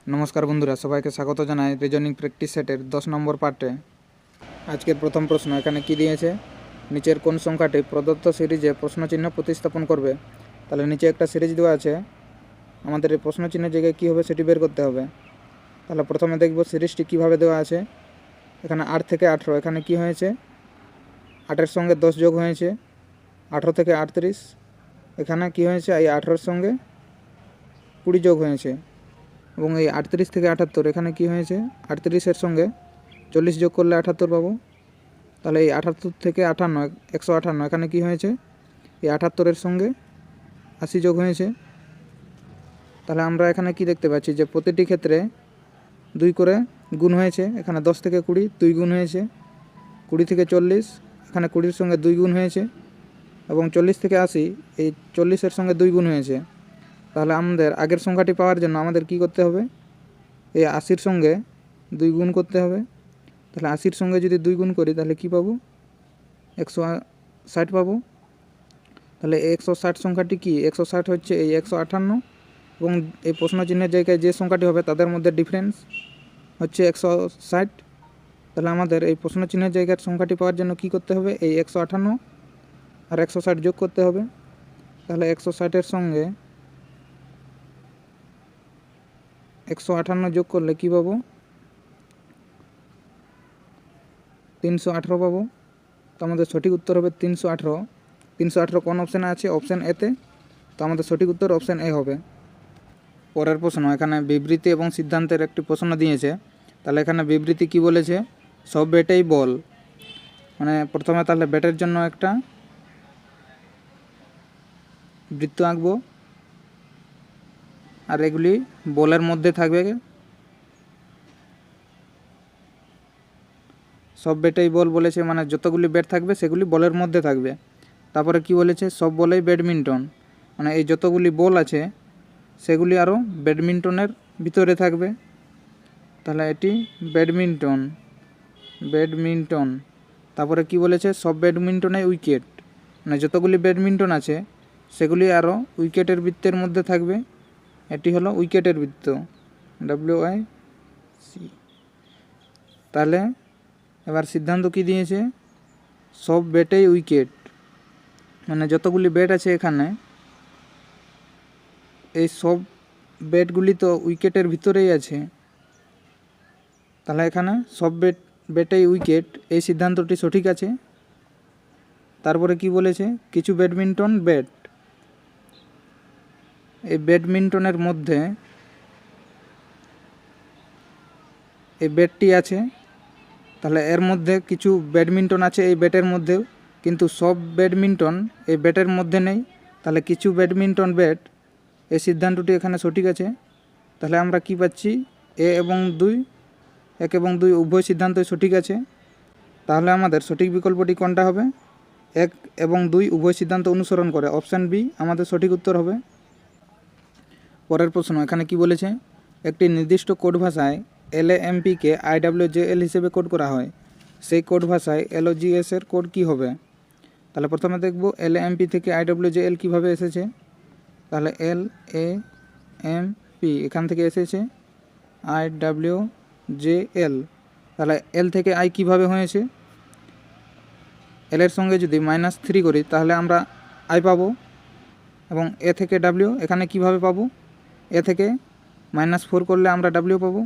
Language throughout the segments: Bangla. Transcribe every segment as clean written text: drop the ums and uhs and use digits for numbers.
नमस्कार बंधुरा सबाइके स्वागत जानाई रिजनिंग प्रैक्टिस सेटर 10 नम्बर पार्टे। आजकेर प्रथम प्रश्न एखाने कि दिएछे नीचेर कोन संख्याटी प्रदत्त सिरिजे प्रश्नचिह्न प्रतिस्थापन करबे। ताहले नीचे एकटा सिरिज देওয়া আছে, আমাদের এই প্রশ্নচিহ্নের জায়গায় কী হবে সেটি বের করতে হবে। তাহলে প্রথমে দেখব সিরিজটি কীভাবে দেওয়া আছে। এখানে 8 থেকে 18, এখানে কি হয়েছে 8 এর সঙ্গে 10 যোগ হয়েছে 18 থেকে 38, এখানে কি হয়েছে এই 18 এর সঙ্গে 20 যোগ হয়েছে এবং এই 38 থেকে 78 এখানে কি হয়েছে 38 এর সঙ্গে 40 যোগ করলে 78 পাবো। তাহলে এই 78 থেকে 58 158, এখানে কি হয়েছে এই 78 এর সঙ্গে 80 যোগ হয়েছে। তাহলে আমরা এখানে কি দেখতে পাচ্ছি যে প্রতিটি ক্ষেত্রে 2 করে গুণ হয়েছে। এখানে 10 থেকে 20 2 গুণ হয়েছে, 20 থেকে 40 এখানে 20 এর সঙ্গে 2 গুণ হয়েছে এবং 40 থেকে 80 এই 40 এর সঙ্গে 2 গুণ হয়েছে। তাহলে আমাদের আগের সংখ্যাটি পাওয়ার জন্য আমাদের কি করতে হবে, এই 80 সঙ্গে 2 গুণ করতে হবে। তাহলে 80 সঙ্গে যদি 2 গুণ করি তাহলে কি পাবো 160 পাবো। তাহলে 160 সংখ্যাটি কি 160 হচ্ছে এই 158 এবং এই প্রশ্ন চিহ্নের জায়গায় যে সংখ্যাটি হবে তাদের মধ্যে ডিফারেন্স হচ্ছে 160। তাহলে আমাদের এই প্রশ্ন চিহ্নের জায়গার সংখ্যাটি পাওয়ার জন্য কি করতে হবে, এই 158 আর 160 যোগ করতে হবে। তাহলে 160 এর সঙ্গে 158 যোগ করলে কি পাবো 318 পাবো। তো আমাদের সঠিক উত্তর হবে 318। 318 কোন অপশানে আছে, অপশান এতে। তো আমাদের সঠিক উত্তর অপশান এ হবে। পরের প্রশ্ন, এখানে বিবৃতি এবং সিদ্ধান্তের একটি প্রশ্ন দিয়েছে। তাহলে এখানে বিবৃতি কি বলেছে, সব ব্যাটেই বল। মানে প্রথমে তাহলে ব্যাটের জন্য একটা বৃত্ত আঁকবো আর এগুলি বলের মধ্যে থাকবে। সব ব্যাটেই বল বলেছে, মানে যতগুলি ব্যাট থাকবে সেগুলি বলের মধ্যে থাকবে। তারপরে কি বলেছে, সব বলেই ব্যাডমিন্টন, মানে এই যতগুলি বল আছে সেগুলি আরও ব্যাডমিন্টনের ভিতরে থাকবে। তাহলে এটি ব্যাডমিন্টন। তারপরে কি বলেছে, সব ব্যাডমিন্টনে উইকেট, মানে যতগুলি ব্যাডমিন্টন আছে সেগুলি আরও উইকেটের বৃত্তের মধ্যে থাকবে। এটি হলো উইকেটের বৃত্ত, WIC। তাহলে এবার সিদ্ধান্ত কি দিয়েছে, সব ব্যাটেই উইকেট, মানে যতগুলি ব্যাট আছে এখানে এই সব ব্যাটগুলি তো উইকেটের ভিতরেই আছে। তাহলে এখানে সব ব্যাটেই উইকেট, এই সিদ্ধান্তটি সঠিক আছে। তারপরে কি বলেছে, কিছু ব্যাডমিন্টন ব্যাট, এই ব্যাডমিন্টনের মধ্যে এই ব্যাটটি আছে। তাহলে এর মধ্যে কিছু ব্যাডমিন্টন আছে এই ব্যাটের মধ্যেও, কিন্তু সব ব্যাডমিন্টন এই ব্যাটের মধ্যে নেই। তাহলে কিছু ব্যাডমিন্টন ব্যাট, এই সিদ্ধান্তটি এখানে সঠিক আছে। তাহলে আমরা কি পাচ্ছি, 1 এবং 2 উভয় সিদ্ধান্তই সঠিক আছে। তাহলে আমাদের সঠিক বিকল্পটি কোনটা হবে, 1 এবং 2 উভয় সিদ্ধান্ত অনুসরণ করে, অপশান বি আমাদের সঠিক উত্তর হবে। পরের প্রশ্ন, এখানে কি বলেছে, একটি নির্দিষ্ট কোড ভাষায় LAMP কে IWJL হিসেবে কোড করা হয়, সেই কোড ভাষায় LOGS এর কোড কি হবে। তাহলে প্রথমে দেখব LAMP থেকে IWJL কিভাবে এসেছে। তাহলে LAMP এখান থেকে এসেছে IWJL। তাহলে L থেকে I কিভাবে হয়েছে, L এর সঙ্গে যদি -3 করি তাহলে আমরা I পাবো এবং A থেকে W এখানে কিভাবে পাবো, A থেকে -4 করলে আমরা W পাবো।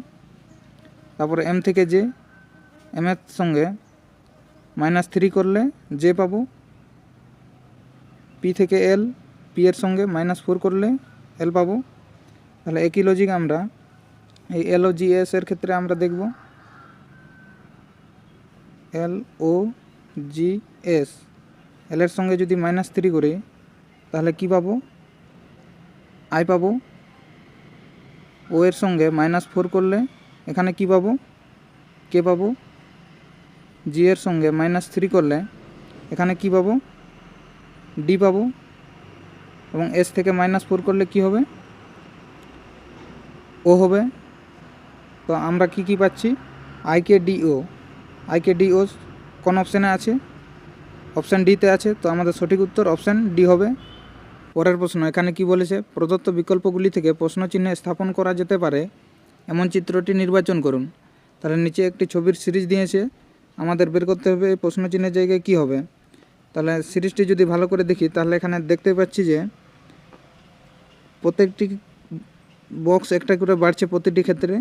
তারপরে M থেকে J, M এর সঙ্গে -3 করলে J পাবো। P থেকে L, P এর সঙ্গে -4 করলে L পাবো। তাহলে একই লজিক আমরা এই LOGS এর ক্ষেত্রে আমরা দেখব, LOGS, L এর সঙ্গে যদি -3 করি তাহলে কি পাবো, I পাবো। O এর সঙ্গে -4 করলে এখানে কি পাবো, K পাবো। G এর সঙ্গে -3 করলে এখানে কি পাবো, D পাবো এবং S থেকে -4 করলে কি হবে, O হবে। তো আমরা কি পাচ্ছি, IKDO কোন অপশানে আছে, অপশান ডিতে আছে। তো আমাদের সঠিক উত্তর অপশান ডি হবে। পরের প্রশ্ন, এখানে কি বলেছে, প্রদত্ত বিকল্পগুলি থেকে প্রশ্নচিহ্ন স্থাপন করা যেতে পারে এমন চিত্রটি নির্বাচন করুন। তাহলে নিচে একটি ছবির সিরিজ দিয়েছে, আমাদের বের করতে হবে এই প্রশ্ন চিহ্নের জায়গায় কী হবে। তাহলে সিরিজটি যদি ভালো করে দেখি তাহলে এখানে দেখতে পাচ্ছি যে প্রত্যেকটি বক্স একটা করে বাড়ছে প্রতিটি ক্ষেত্রে,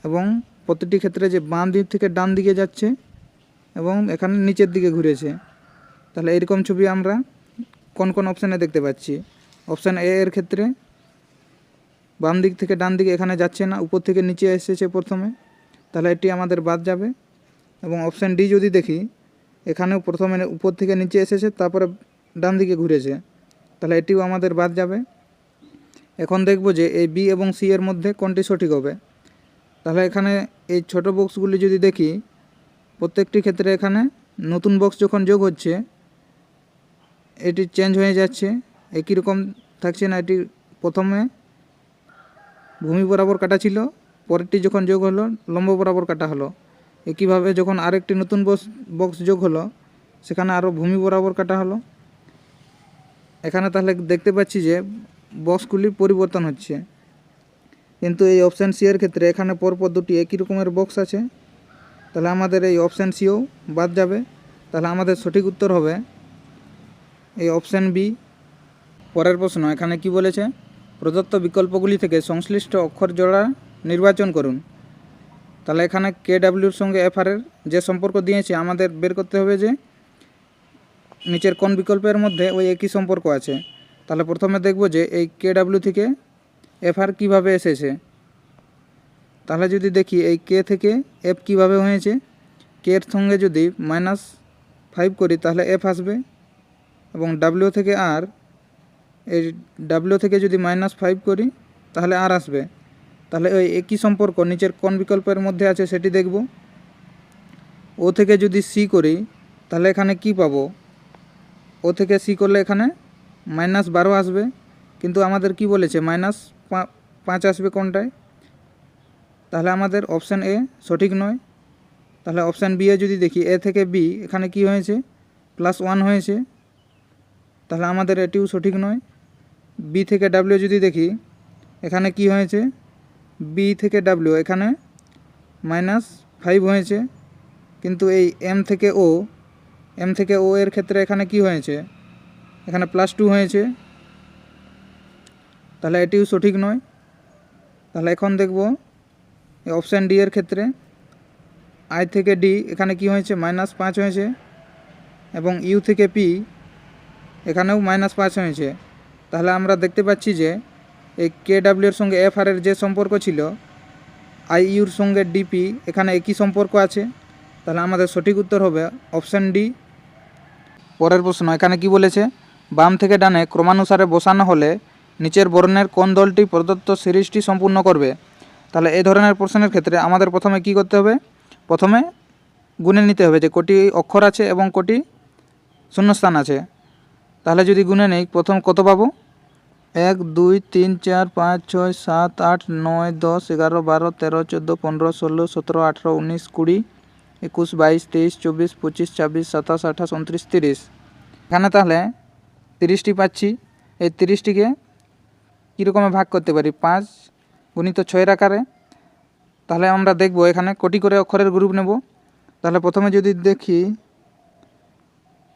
এবং প্রতিটি ক্ষেত্রে যে বাম দিক থেকে ডান দিকে যাচ্ছে এবং এখানে নিচের দিকে ঘুরেছে। তাহলে এরকম ছবি আমরা কোন কোন অপশানে দেখতে পাচ্ছি। অপশান এ এর ক্ষেত্রে বাম দিক থেকে ডান দিকে এখানে যাচ্ছে না, উপর থেকে নিচে এসেছে প্রথমে, তাহলে এটি আমাদের বাদ যাবে। এবং অপশান ডি যদি দেখি, এখানেও প্রথমে উপর থেকে নিচে এসেছে, তারপরে ডান দিকে ঘুরেছে, তাহলে এটিও আমাদের বাদ যাবে। এখন দেখব যে এই বি এবং সি এর মধ্যে কোনটি সঠিক হবে। তাহলে এখানে এই ছোট বক্সগুলি যদি দেখি, প্রত্যেকটি ক্ষেত্রে এখানে নতুন বক্স যখন যোগ হচ্ছে এটি চেঞ্জ হয়ে যাচ্ছে, একই রকম থাকছে না। এটি প্রথমে ভূমি বরাবর কাটা ছিল, পরেরটি যখন যোগ হলো লম্ব বরাবর কাটা হলো। একইভাবে যখন আরেকটি নতুন বক্স যোগ হলো সেখানে আরও ভূমি বরাবর কাটা হলো। এখানে তাহলে দেখতে পাচ্ছি যে বক্সগুলি পরিবর্তন হচ্ছে, কিন্তু এই অপশান সি এর ক্ষেত্রে এখানে পরপর দুটি একই রকমের বক্স আছে, তাহলে আমাদের এই অপশান সিও বাদ যাবে। তাহলে আমাদের সঠিক উত্তর হবে এই অপশান বি। পরের প্রশ্ন এখানে কি বলেছে, প্রদত্ত বিকল্পগুলি থেকে সংশ্লিষ্ট অক্ষর জোড়া নির্বাচন করুন। তাহলে এখানে কে ডাব্লিউর সঙ্গে এফআর এর যে সম্পর্ক দিয়েছে আমাদের বের করতে হবে যে নিচের কোন বিকল্পের মধ্যে ওই একই সম্পর্ক আছে। তাহলে প্রথমে দেখব যে এই কে ডাব্লিউ থেকে এফআর কীভাবে এসেছে। তাহলে যদি দেখি এই কে থেকে এফ কীভাবে হয়েছে, কে এর সঙ্গে যদি -5 করি তাহলে এফ আসবে, এবং ডাব্লিউ থেকে আর, এই ডাব্লিউ থেকে যদি -5 করি তাহলে আর আসবে। তাহলে ওই একই সম্পর্ক নিচের কোন বিকল্পের মধ্যে আছে সেটি দেখব। ও থেকে যদি সি করি তাহলে এখানে কি পাবো, ও থেকে সি করলে এখানে -12 আসবে, কিন্তু আমাদের কি বলেছে -5 আসবে কোনটায়। তাহলে আমাদের অপশান এ সঠিক নয়। তাহলে অপশান বি এ যদি দেখি, এ থেকে বি এখানে কি হয়েছে +1 হয়েছে, তাহলে আমাদের এটিও সঠিক নয়। বি থেকে ডাব্লিউ যদি দেখি, এখানে কি হয়েছে, বি থেকে ডাব্লিউ এখানে -5 হয়েছে, কিন্তু এই এম থেকে ও এর ক্ষেত্রে এখানে কি হয়েছে, এখানে +2 হয়েছে, তাহলে এটিও সঠিক নয়। তাহলে এখন দেখব এই অপশান ডি এর ক্ষেত্রে আই থেকে ডি এখানে কি হয়েছে -5 হয়েছে, এবং ইউ থেকে পি এখানেও -5 হয়েছে। তাহলে আমরা দেখতে পাচ্ছি যে এই কে ডাব্লিউ এর সঙ্গে এফ আর এর যে সম্পর্ক ছিল, আই ইউর সঙ্গে ডিপি এখানে একই সম্পর্ক আছে। তাহলে আমাদের সঠিক উত্তর হবে অপশান ডি। পরের প্রশ্ন এখানে কি বলেছে, বাম থেকে ডানে ক্রমানুসারে বসানো হলে নিচের বর্ণের কোন দলটি প্রদত্ত সিরিজটি সম্পূর্ণ করবে। তাহলে এই ধরনের প্রশ্নের ক্ষেত্রে আমাদের প্রথমে কি করতে হবে, প্রথমে গুণে নিতে হবে যে কটি অক্ষর আছে এবং কটি শূন্যস্থান আছে। তাহলে যদি গুণে নেই, প্রথম কত পাবো, 1 2 3 4 5 6 7 8 9 10 11 12 13 14 15 16 17 18 19 20 21 22 23 24 25 26 27 28 29 30। এখানে তাহলে 30টি পাচ্ছি। এই 30টিকে কীরকমে ভাগ করতে পারি, 5 গুণিত 6 আকারে। তাহলে আমরা দেখব এখানে কোটি করে অক্ষরের গ্রুপ নেব। তাহলে প্রথমে যদি দেখি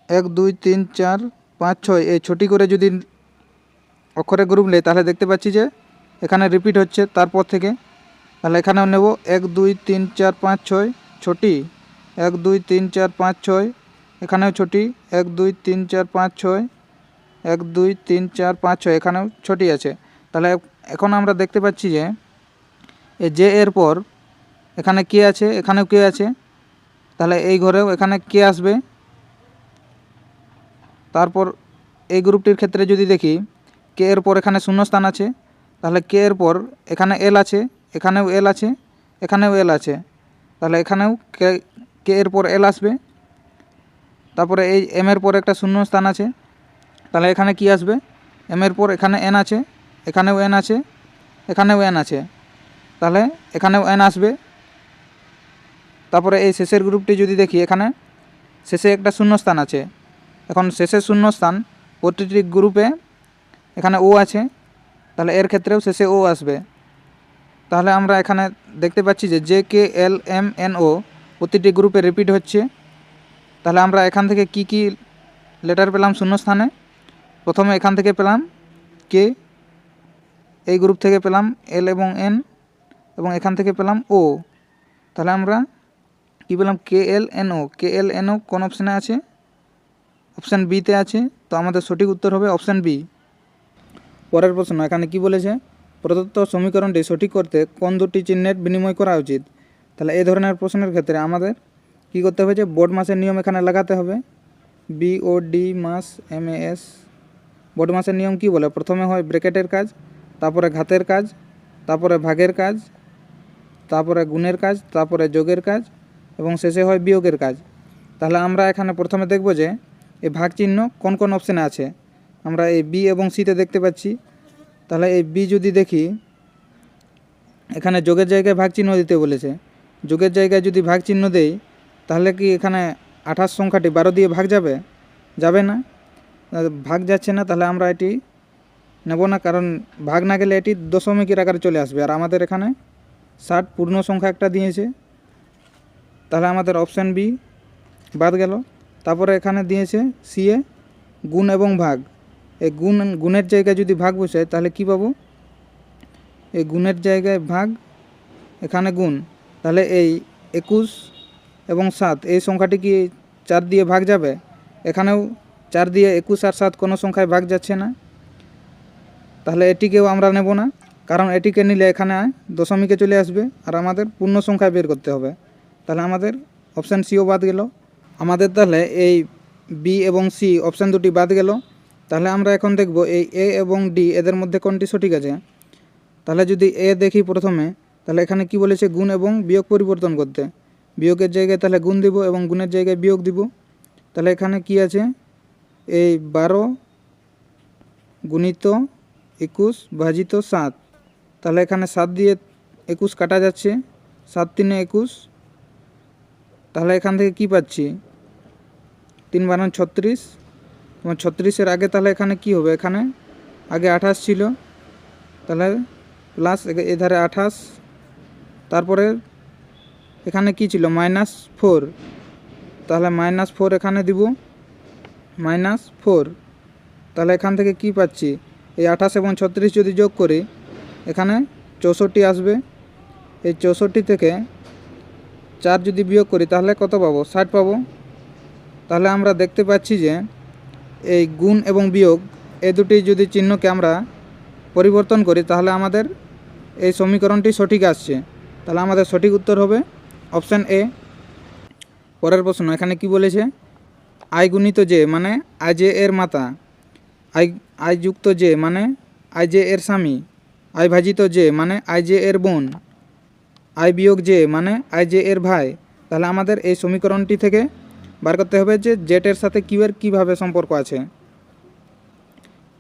1 2 3 4 5 6 এই 6টি করে যদি অক্ষরের গ্রুপ নেই, তাহলে দেখতে পাচ্ছি যে এখানে রিপিট হচ্ছে তারপর থেকে। তাহলে এখানেও নেব 1 2 3 4 5 6 6টি, 1 2 3 4 5 6 এখানেও 6টি, 1 2 3 4 5 6, 1 2 3 4 5 6 এখানেও 6টি আছে। তাহলে এখন আমরা দেখতে পাচ্ছি যে এই যে এর পর এখানে কে আছে, এখানেও কে আছে, তাহলে এই ঘরেও এখানে কে আসবে। তারপর এই গ্রুপটির ক্ষেত্রে যদি দেখি, কে এর পর এখানে শূন্যস্থান আছে, তাহলে কে এর পর এখানে এল আছে, এখানেও এল আছে, এখানেও এল আছে, তাহলে এখানেও কে এর পর এল আসবে। তারপরে এই এম এর পর একটা শূন্যস্থান আছে, তাহলে এখানে কি আসবে, এম এর পর এখানে এন আছে, এখানেও এন আছে, এখানেও এন আছে, তাহলে এখানেও এন আসবে। তারপরে এই শেষের গ্রুপটি যদি দেখি, এখানে শেষে একটা শূন্যস্থান আছে। এখন শেষের শূন্যস্থান প্রতিটি গ্রুপে এখানে ও আছে, তাহলে এর ক্ষেত্রেও শেষে ও আসবে। তাহলে আমরা এখানে দেখতে পাচ্ছি যে J K L M N O প্রতিটি গ্রুপে রিপিট হচ্ছে। তাহলে আমরা এখান থেকে কি কি লেটার পেলাম শূন্যস্থানে? প্রথমে এখান থেকে পেলাম কে, এই গ্রুপ থেকে পেলাম এল এবং এন, এবং এখান থেকে পেলাম ও। তাহলে আমরা কি পেলাম? কে এল এন ও। কে এল এন ও কোন অপশানে আছে? অপশান বিতে আছে। তো আমাদের সঠিক উত্তর হবে অপশান বি। পরের প্রশ্ন এখানে কি বলেছে? প্রদত্ত সমীকরণটি সঠিক করতে কোন দুটি চিহ্নের বিনিময় করা উচিত? তাহলে এই ধরনের প্রশ্নের ক্ষেত্রে আমাদের কি করতে হবে? যে বোর্ড মাসের নিয়ম এখানে লাগাতে হবে। BOD মাস MAS। বোর্ড মাসের নিয়ম কি বলে? প্রথমে হয় ব্র্যাকেটের কাজ, তারপরে ঘাতের কাজ, তারপরে ভাগের কাজ, তারপরে গুণের কাজ, তারপরে যোগের কাজ, এবং শেষে হয় বিয়োগের কাজ। তাহলে আমরা এখানে প্রথমে দেখব যে এই ভাগ চিহ্ন কোন কোন অপশানে আছে। আমরা এই বি এবং সিতে দেখতে পাচ্ছি। তাহলে এই বি যদি দেখি, এখানে যোগের জায়গায় ভাগ চিহ্ন দিতে বলেছে। যোগের জায়গায় যদি ভাগ চিহ্ন দেই, তাহলে কি এখানে 28 সংখ্যাটি 12 দিয়ে ভাগ যাবে? যাবে না, ভাগ যাচ্ছে না। তাহলে আমরা এটি নেব না, কারণ ভাগ না গেলে এটি দশমিকের আকারে চলে আসবে। আর আমাদের এখানে 60 পূর্ণ সংখ্যা একটা দিয়েছে। তাহলে আমাদের অপশান বি বাদ গেল। তারপরে এখানে দিয়েছে সি এ গুণ এবং ভাগ। এই গুণের জায়গায় যদি ভাগ বসাই, তাহলে কি পাবো? এই গুণের জায়গায় ভাগ, এখানে গুণ। তাহলে এই 21 এবং 7 এই সংখ্যাটি কি 4 দিয়ে ভাগ যাবে? এখানেও 4 দিয়ে 21 আর 7 কোনো সংখ্যায় ভাগ যাচ্ছে না। তাহলে এটিকেও আমরা নেব না, কারণ এটিকে নিলে এখানে দশমিকে চলে আসবে আর আমাদের পূর্ণ সংখ্যায় বের করতে হবে। তাহলে আমাদের অপশান সিও বাদ গেল। আমাদের তাহলে এই বি এবং সি অপশান দুটি বাদ গেল। তাহলে আমরা এখন দেখব এই এ এবং ডি এদের মধ্যে কোনটি সঠিক আছে। তাহলে যদি এ দেখি প্রথমে, তাহলে এখানে কি বলেছে? গুণ এবং বিয়োগ পরিবর্তন করতে। বিয়োগের জায়গায় তাহলে গুণ দিব এবং গুণের জায়গায় বিয়োগ দিব। তাহলে এখানে কি আছে? এই 12 গুণিত 21 ভাজিত 7। তাহলে এখানে 7 দিয়ে 21 কাটা যাচ্ছে, 7 3 21। তাহলে এখান থেকে কি পাচ্ছি? 3 12 36, এবং 36-এর আগে তাহলে এখানে কি হবে? এখানে আগে 28 ছিল, তাহলে প্লাস এধারে 28, তারপরে এখানে কি ছিল? -4। তাহলে -4 এখানে দিব, -4। তাহলে এখান থেকে কি পাচ্ছি? এই 28 এবং 36 যদি যোগ করি, এখানে 64 আসবে। এই 64 থেকে 4 যদি বিয়োগ করি, তাহলে কত পাবো? 60 পাবো। তাহলে আমরা দেখতে পাচ্ছি যে এই গুণ এবং বিয়োগ এই দুটি যদি চিহ্নকে আমরা পরিবর্তন করি, তাহলে আমাদের এই সমীকরণটি সঠিক আসছে। তাহলে আমাদের সঠিক উত্তর হবে অপশান এ। পরের প্রশ্ন এখানে কি বলেছে? আই গুণিত জে মানে আই জে এর মাতা, আই যুক্ত জে মানে আই জে এর স্বামী, আই ভাজিত জে মানে আই জে এর বোন, আই বিয়োগ জে মানে আই জে এর ভাই। তাহলে আমাদের এই সমীকরণটি থেকে বার করতে হবে যে জেটের সাথে কিউ এর কীভাবে সম্পর্ক আছে।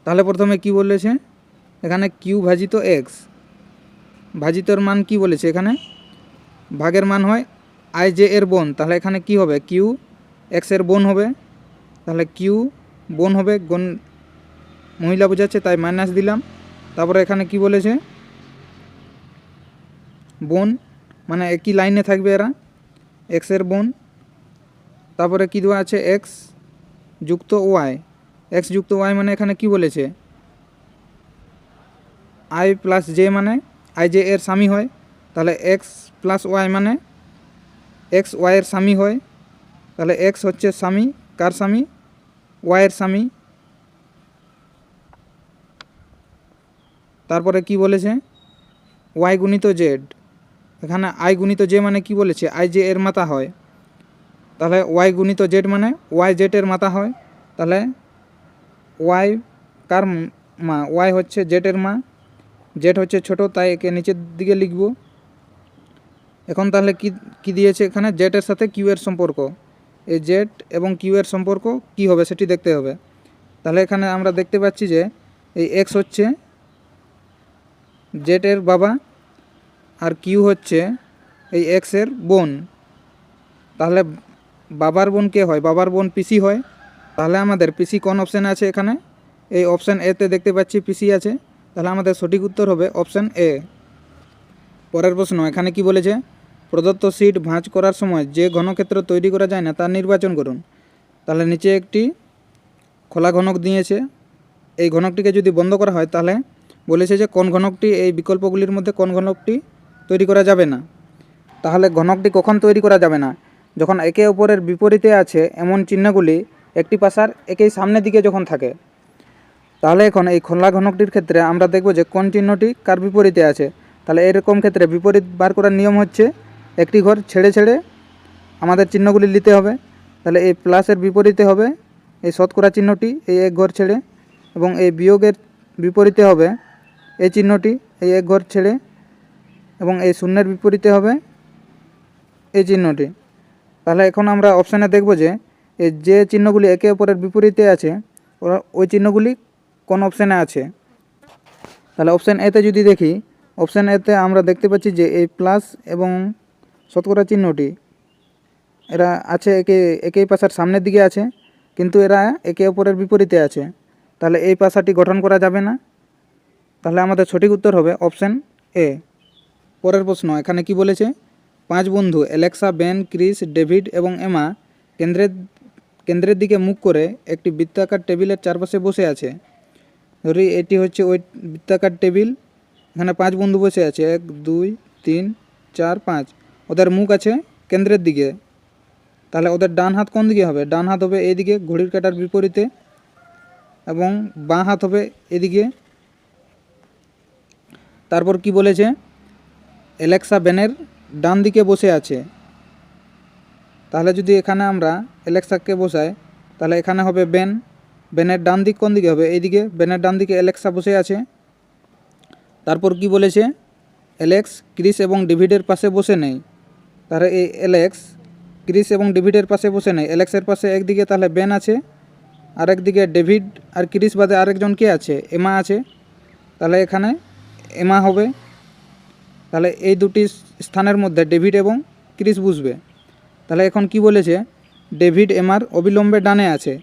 তাহলে প্রথমে কি বলেছে? এখানে কিউ ভাজিত এক্স, ভাজিতর মান কি বলেছে? এখানে ভাগের মান হয় আই জে এর বোন। তাহলে এখানে কি হবে? কিউ এক্স এর বোন হবে। তাহলে কিউ বোন হবে, গুণ মহিলা বোঝাচ্ছে তাই মাইনাস দিলাম। তারপরে এখানে কি বলেছে? বোন মানে একই লাইনে থাকবে এরা, এক্স এর বোন। তারপরে কি দেওয়া আছে? এক্স যুক্ত ওয়াই। এক্স যুক্ত ওয়াই মানে এখানে কি বলেছে? আই প্লাস জে মানে আই জে এর স্বামী হয়। তাহলে এক্স প্লাস ওয়াই মানে এক্স ওয়াইয়ের স্বামী হয়। তাহলে এক্স হচ্ছে স্বামী, কার স্বামী? ওয়াইয়ের স্বামী। তারপরে কি বলেছে? ওয়াই গুণিত জেড। এখানে আই গুণিত জে মানে কি বলেছে? আই জে এর মাতা হয়। তাহলে ওয়াই গুণিত জেড মানে ওয়াই জেড এর মাতা হয়। তাহলে ওয়াই কার মা? ওয়াই হচ্ছে জেড-এর মা। জেড হচ্ছে ছোট, তাই একে নিচের দিকে লিখব। এখন তাহলে কি দিয়েছে এখানে? জেড-এর সাথে কিউ এর সম্পর্ক। এই জেড এবং কিউ এর সম্পর্ক কি হবে সেটি দেখতে হবে। তাহলে এখানে আমরা দেখতে পাচ্ছি যে এই এক্স হচ্ছে জেড-এর বাবা আর কিউ হচ্ছে এই এক্স-এর বোন। তাহলে বাবার বোন কে হয়? বাবার বোন পিসি হয়। তাহলে আমাদের পিসি কোন অপশানে আছে? এখানে এই অপশান এতে দেখতে পাচ্ছি পিসি আছে। তাহলে আমাদের সঠিক উত্তর হবে অপশান এ। পরের প্রশ্ন, এখানে কি বলেছে? প্রদত্ত সিট ভাঁজ করার সময় যে ঘনক্ষেত্র তৈরি করা যায় না তা নির্বাচন করুন। তাহলে নিচে একটি খোলা ঘনক দিয়েছে, এই ঘনকটিকে যদি বন্ধ করা হয় তাহলে বলেছে যে কোন ঘনকটি, এই বিকল্পগুলির মধ্যে কোন ঘনকটি তৈরি করা যাবে না। তাহলে ঘনকটি কখন তৈরি করা যাবে না? যখন একে অপরের বিপরীতে আছে এমন চিহ্নগুলি একটি পাশার একই সামনের দিকে যখন থাকে। তাহলে এখন এই খোলা ঘনকটির ক্ষেত্রে আমরা দেখব যে কোন চিহ্নটি কার বিপরীতে আছে। তাহলে এরকম ক্ষেত্রে বিপরীত বার করার নিয়ম হচ্ছে একটি ঘর ছেড়ে ছেড়ে আমাদের চিহ্নগুলি নিতে হবে। তাহলে এই প্লাসের বিপরীতে হবে এই শতকরা চিহ্নটি, এই এক ঘর ছেড়ে, এবং এই বিয়োগের বিপরীতে হবে এই চিহ্নটি, এই এক ঘর ছেড়ে, এবং এই শূন্যের বিপরীতে হবে এই চিহ্নটি। তাহলে এখন আমরা অপশানে দেখব যে এই যে চিহ্নগুলি একে অপরের বিপরীতে আছে ওই চিহ্নগুলি কোন অপশানে আছে। তাহলে অপশান এতে যদি দেখি, অপশান এতে আমরা দেখতে পাচ্ছি যে এই প্লাস এবং শতকরা চিহ্নটি এরা আছে একই পাশার সামনের দিকে আছে, কিন্তু এরা একে অপরের বিপরীতে আছে। তাহলে এই পাশাটি গঠন করা যাবে না। তাহলে আমাদের সঠিক উত্তর হবে অপশান এ। পরের প্রশ্ন, এখানে কি বলেছে? 5 বন্ধু অ্যালেক্সা, বেন, ক্রিস, ডেভিড এবং এমা কেন্দ্রের দিকে মুখ করে একটি বৃত্তাকার টেবিলের চারপাশে বসে আছে। ধরি এটি হচ্ছে ওই বৃত্তাকার টেবিল, এখানে 5 বন্ধু বসে আছে, 1 2 3 4 5। ওদের মুখ আছে কেন্দ্রের দিকে। তাহলে ওদের ডান হাত কোন দিকে হবে? ডান হাত হবে এইদিকে ঘড়ির কাঁটার বিপরীতে, এবং বাঁ হাত হবে এদিকে। তারপর কি বলেছে? অ্যালেক্সা বেনের ডান দিকে বসে আছে। তাহলে যদি এখানে আমরা অ্যালেক্সাকে বসাই তাহলে এখানে হবে বেনের ডান দিক কোন দিকে হবে? এইদিকে। বেনের ডান দিকে অ্যালেক্সা বসে আছে। তারপর কি বলেছে? অ্যালেক্স, ক্রিস এবং ডেভিডের পাশে বসে নেই। তাহলে এই অ্যালেক্স, ক্রিস এবং ডেভিডের পাশে বসে নেই। অ্যালেক্সের পাশে একদিকে তাহলে বেন আছে, আর একদিকে ডেভিড আর ক্রিস বাদে আরেকজন কে আছে? এমা আছে। তাহলে এখানে এমা হবে। তাহলে এই দুটি স্থানের মধ্যে ডেভিড এবং ক্রিস বসবে। তাহলে এখন কি বলেছে? ডেভিড এমার অবিলম্বে ডানে আছে।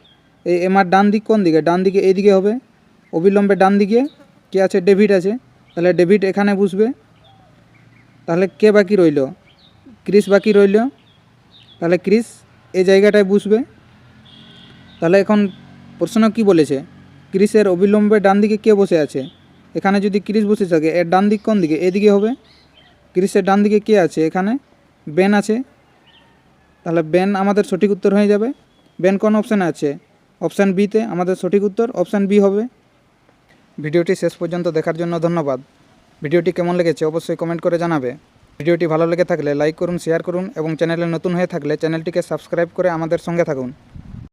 এই এমার ডান দিক কোন দিকে? ডান দিকে এইদিকে হবে। অবিলম্বে ডান দিকে কে আছে? ডেভিড আছে। তাহলে ডেভিড এখানে বসবে। তাহলে কে বাকি রইল? ক্রিস বাকি রইল। তাহলে ক্রিস এই জায়গাটায় বসবে। তাহলে এখন প্রশ্ন কি বলেছে? ক্রিসের অবিলম্বে ডান দিকে কে বসে আছে? এখানে যদি ক্রিস বসে থাকে এর ডান দিক কোন দিকে? এদিকে হবে। ক্রিসের ডান দিকে কে আছে? এখানে বেন আছে। তাহলে বেন আমাদের সঠিক উত্তর হয়ে যাবে। বেন কোন অপশানে আছে? অপশান বিতে। আমাদের সঠিক উত্তর অপশান বি হবে। ভিডিওটি শেষ পর্যন্ত দেখার জন্য ধন্যবাদ। ভিডিওটি কেমন লেগেছে অবশ্যই কমেন্ট করে জানাবে। ভিডিওটি ভালো লেগে থাকলে লাইক করুন, শেয়ার করুন এবং চ্যানেলে নতুন হয়ে থাকলে চ্যানেলটিকে সাবস্ক্রাইব করে আমাদের সঙ্গে থাকুন।